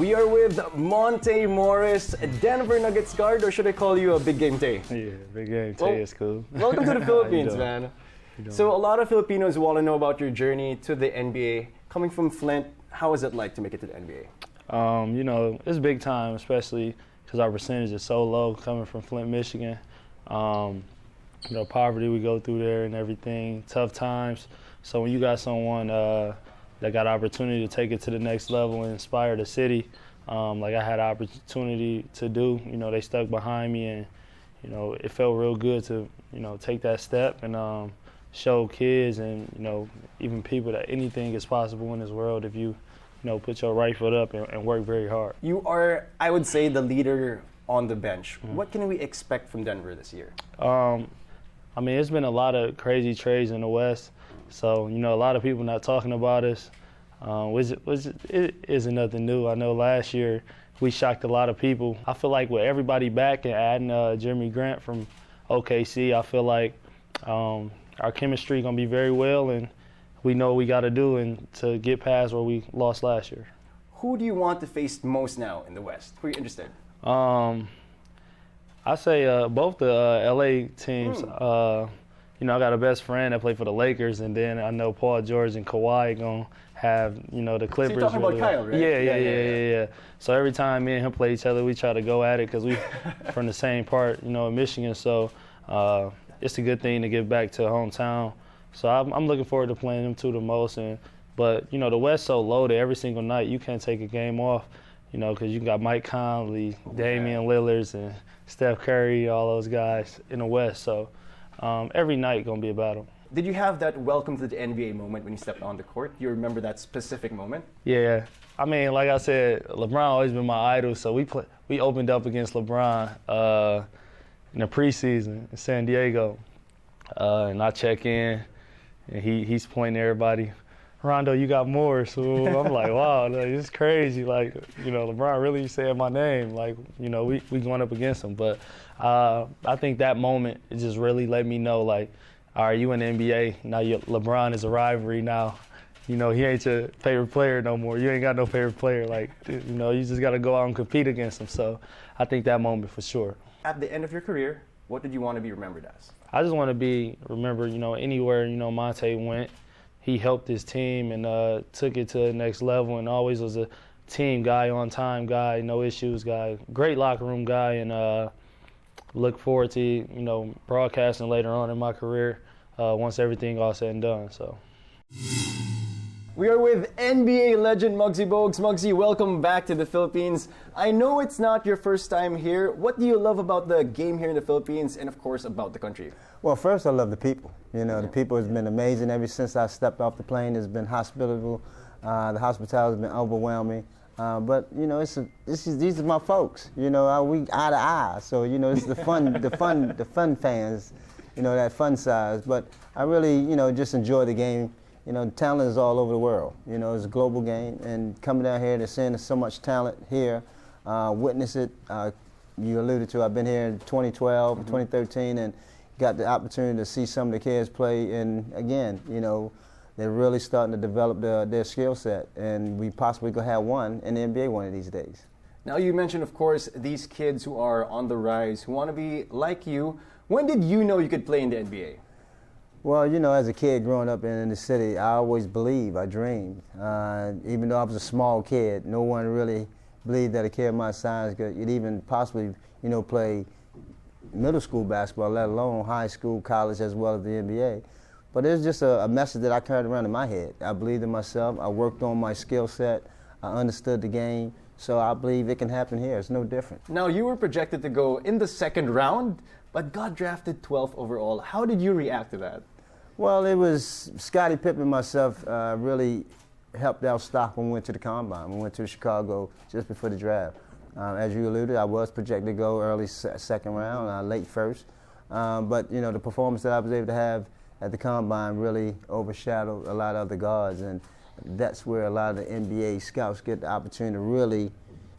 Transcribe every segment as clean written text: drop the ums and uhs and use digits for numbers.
We are with Monte Morris, Denver Nuggets guard, or should I call you a big game Tay? Yeah, big game Tay is cool. Welcome to the Philippines, How you man. doing? So a lot of Filipinos want to know about your journey to the NBA. Coming from Flint, how is it like to make it to the NBA? It's big time, especially because our percentage is so low coming from Flint, Michigan. Poverty we go through there and everything, tough times. So when you got someone that got opportunity to take it to the next level and inspire the city, like I had opportunity to do, they stuck behind me and, it felt real good to, take that step and show kids and, even people that anything is possible in this world if you, put your right foot up and work very hard. You are, I would say, the leader on the bench. What can we expect from Denver this year? It's been a lot of crazy trades in the West. So, a lot of people not talking about us, which it isn't nothing new. I know last year we shocked a lot of people. I feel like with everybody back and adding Jeremy Grant from OKC, I feel like our chemistry going to be very well, and we know what we got to do and to get past where we lost last year. Who do you want to face most now in the West? Who are you interested in? I say both the LA teams. I got a best friend that played for the Lakers, and then I know Paul George and Kawhi going to have, the Clippers. So you're talking about Kyle, right? Yeah. So every time me and him play each other, we try to go at it because we from the same part, in Michigan. So it's a good thing to get back to hometown. So I'm looking forward to playing them two the most. But the West so loaded every single night, you can't take a game off, because you got Mike Conley, Damian Lillard, and Steph Curry, all those guys in the West. So every night going to be a battle. Did you have that welcome to the NBA moment when you stepped on the court? Do you remember that specific moment? Yeah. Like I said, LeBron always been my idol, so we opened up against LeBron in the preseason in San Diego. And I check in, and he's pointing at everybody, Rondo, you got more. So I'm like, wow, it's crazy. LeBron really saying my name. We going up against him. But I think that moment, it just really let me know, all right, you in the NBA, now LeBron is a rivalry now. He ain't your favorite player no more. You ain't got no favorite player. You just got to go out and compete against him. So I think that moment for sure. At the end of your career, what did you want to be remembered as? I just want to be remembered, anywhere, Monte went. He helped his team and took it to the next level and always was a team guy, on-time guy, no issues guy, great locker room guy, and look forward to, broadcasting later on in my career once everything all said and done. So. We are with NBA legend Muggsy Bogues. Muggsy, welcome back to the Philippines. I know it's not your first time here. What do you love about the game here in the Philippines and, of course, about the country? Well, first, I love the people. The people has been amazing. Ever since I stepped off the plane, it's been hospitable. The hospitality has been overwhelming. But these are my folks. We eye to eye. So it's the fun fans. That fun size. But I really just enjoy the game. Talent is all over the world. It's a global game, and coming down here and seeing so much talent here, witness it. You alluded to, I've been here in 2012, 2013, and got the opportunity to see some of the kids play. And again, they're really starting to develop their skill set, and we possibly could have one in the NBA one of these days. Now, you mentioned, of course, these kids who are on the rise, who want to be like you. When did you know you could play in the NBA? Well, as a kid growing up in the city, I always believed, I dreamed. Even though I was a small kid, no one really believed that a kid my size could even possibly, play middle school basketball, let alone high school, college, as well as the NBA. But it's just a message that I carried around in my head. I believed in myself. I worked on my skill set. I understood the game. So I believe it can happen here. It's no different. Now, you were projected to go in the second round, but got drafted 12th overall. How did you react to that? Well, it was Scottie Pippen and myself really helped out stock when we went to the Combine. We went to Chicago just before the draft. As you alluded, I was projected to go early second round, late first. But, the performance that I was able to have at the Combine really overshadowed a lot of the guards. And that's where a lot of the NBA scouts get the opportunity to really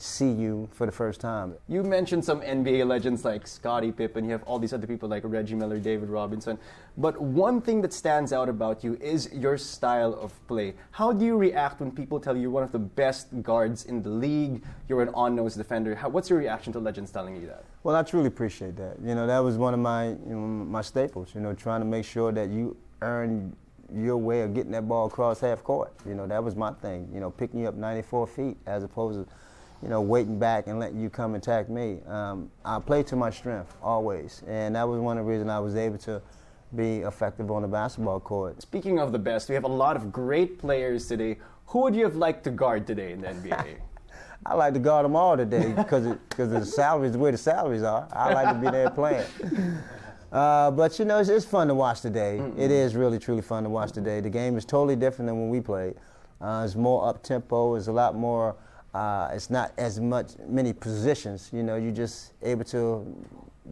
see you for the first time. You mentioned some NBA legends like Scottie Pippen. You have all these other people like Reggie Miller, David Robinson. But one thing that stands out about you is your style of play. How do you react when people tell you you're one of the best guards in the league, you're an on-nose defender? What's your reaction to legends telling you that? Well, I truly appreciate that. You know, that was one of my staples, trying to make sure that you earn your way of getting that ball across half court. That was my thing, picking you up 94 feet as opposed to, waiting back and letting you come attack me. I play to my strength, always. And that was one of the reasons I was able to be effective on the basketball court. Speaking of the best, we have a lot of great players today. Who would you have liked to guard today in the NBA? I like to guard them all today because the salaries, the way the salaries are. I like to be there playing. But it's fun to watch today. Mm-hmm. It is really, truly fun to watch today. The game is totally different than when we played. It's more up-tempo. It's a lot more, it's not as many positions. You're just able to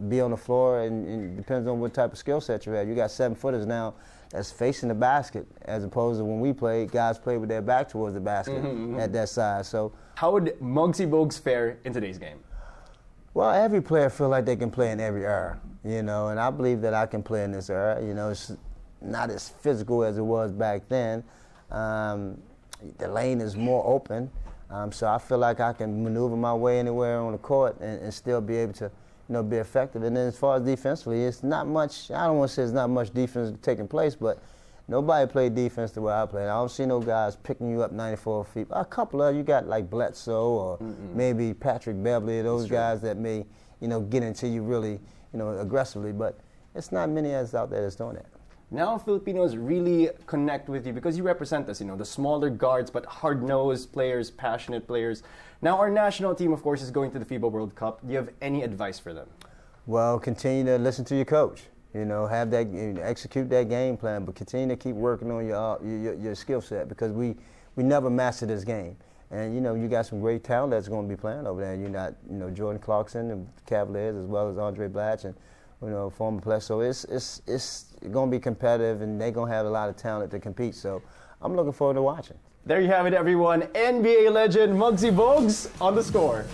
be on the floor, and it depends on what type of skill set you have. You got 7-footers now that's facing the basket, as opposed to when we played, guys played with their back towards the basket at that size. So, how would Muggsy Bogues fare in today's game? Well, every player feels like they can play in every era, and I believe that I can play in this era. It's not as physical as it was back then. The lane is more open, so I feel like I can maneuver my way anywhere on the court and still be able to, be effective. And then as far as defensively, it's not much. I don't want to say it's not much defense taking place, but nobody played defense the way I played. I don't see no guys picking you up 94 feet. A couple of you got like Bledsoe or maybe Patrick Beverly, those guys that may, get into you really, aggressively. But it's not many as out there that's doing that. Now Filipinos really connect with you because you represent us, the smaller guards but hard-nosed players, passionate players. Now our national team, of course, is going to the FIBA World Cup. Do you have any advice for them? Well, continue to listen to your coach. Have that, execute that game plan, but continue to keep working on your skill set because we never master this game. And you got some great talent that's going to be playing over there. You got Jordan Clarkson and the Cavaliers as well as Andre Blatch and former players. So it's going to be competitive, and they're going to have a lot of talent to compete. So I'm looking forward to watching. There you have it, everyone. NBA legend Muggsy Bogues on the score.